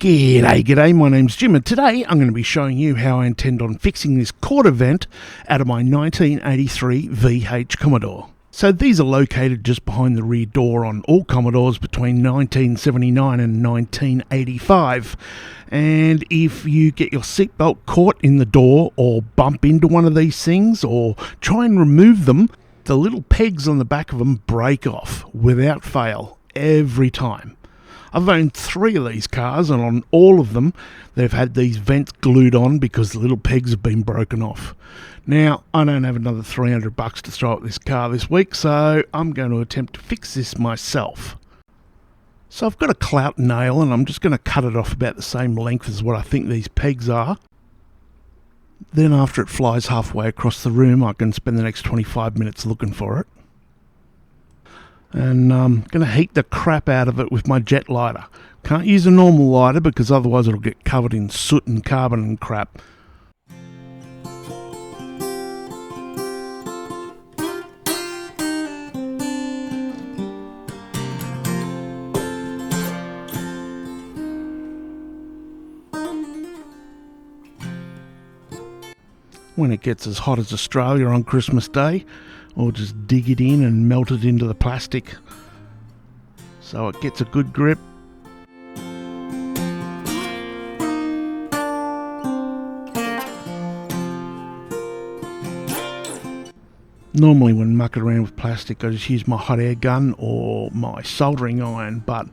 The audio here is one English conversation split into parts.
G'day, my name's Jim, and today I'm going to be showing you how I intend on fixing this quarter vent out of my 1983 Vh Commodore. So these are located just behind the rear door on all Commodores between 1979 and 1985. And if you get your seatbelt caught in the door or bump into one of these things or try and remove them, the little pegs on the back of them break off without fail every time. I've owned 3 of these cars, and on all of them they've had these vents glued on because the little pegs have been broken off. Now, I don't have another $300 to throw at this car this week, so I'm going to attempt to fix this myself. So I've got a clout nail, and I'm just going to cut it off about the same length as what I think these pegs are. Then after it flies halfway across the room, I can spend the next 25 minutes looking for it. And I'm going to heat the crap out of it with my jet lighter. Can't use a normal lighter because otherwise it'll get covered in soot and carbon and crap. When it gets as hot as Australia on Christmas Day, or just dig it in and melt it into the plastic so it gets a good grip. Normally when mucking around with plastic I just use my hot air gun or my soldering iron, but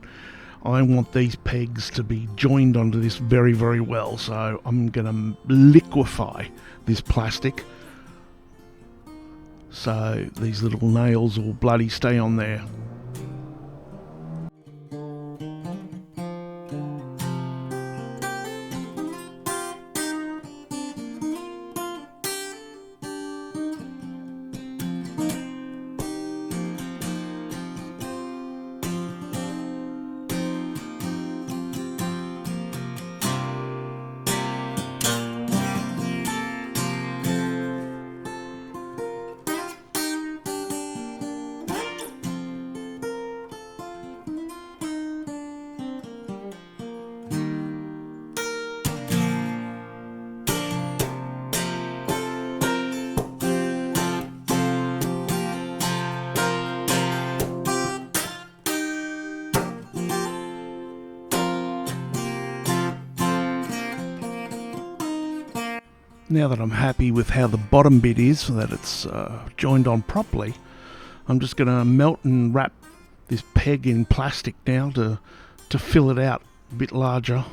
I want these pegs to be joined onto this very, very well, so I'm going to liquefy this plastic so these little nails will bloody stay on there. Now that I'm happy with how the bottom bit is, so that it's joined on properly, I'm just going to melt and wrap this peg in plastic now to fill it out a bit larger.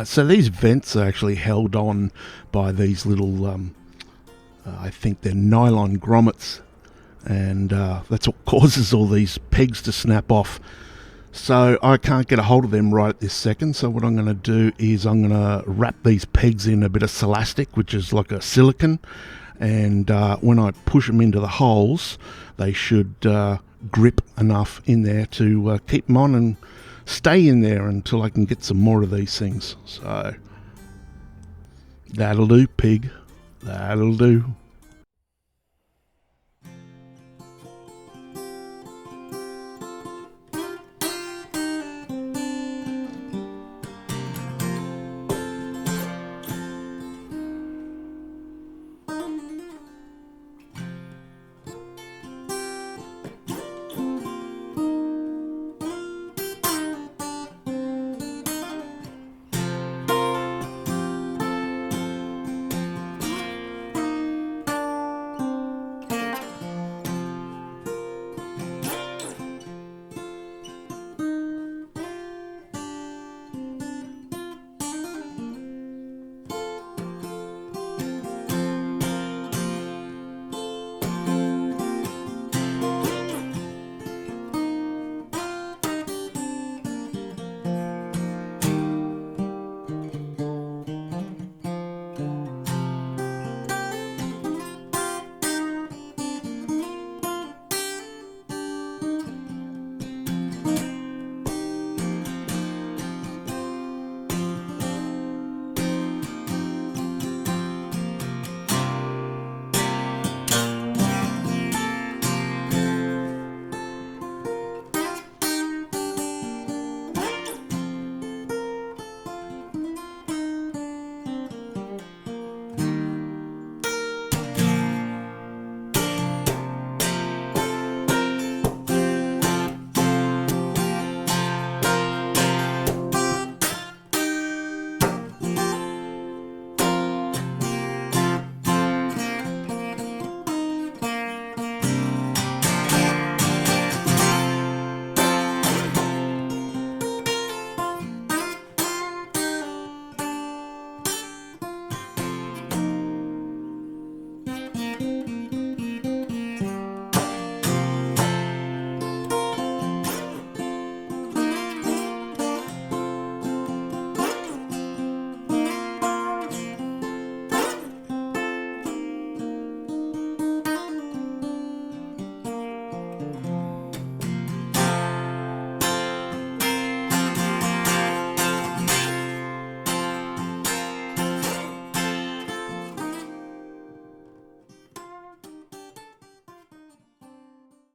So these vents are actually held on by these little, I think they're nylon grommets, and that's what causes all these pegs to snap off. So I can't get a hold of them right at this second, so what I'm going to do is I'm going to wrap these pegs in a bit of Silastic, which is like a silicone, and when I push them into the holes, they should grip enough in there to keep them on and stay in there until I can get some more of these things. So that'll do, pig. That'll do.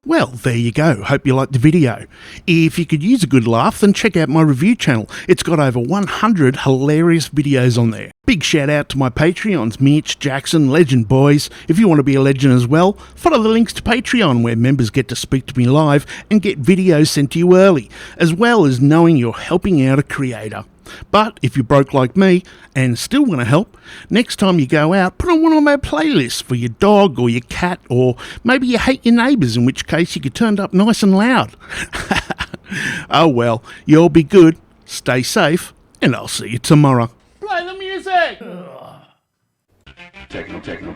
Well, there you go. Hope you liked the video. If you could use a good laugh, then check out my review channel. It's got over 100 hilarious videos on there. Big shout out to my Patreons, Mitch, Jackson, Legend Boys. If you want to be a legend as well, follow the links to Patreon, where members get to speak to me live and get videos sent to you early, as well as knowing you're helping out a creator. But if you're broke like me and still want to help, next time you go out, put on one of my playlists for your dog or your cat, or maybe you hate your neighbours, in which case you could turn it up nice and loud. Oh well, you'll be good, stay safe, and I'll see you tomorrow. Play the music! Techno.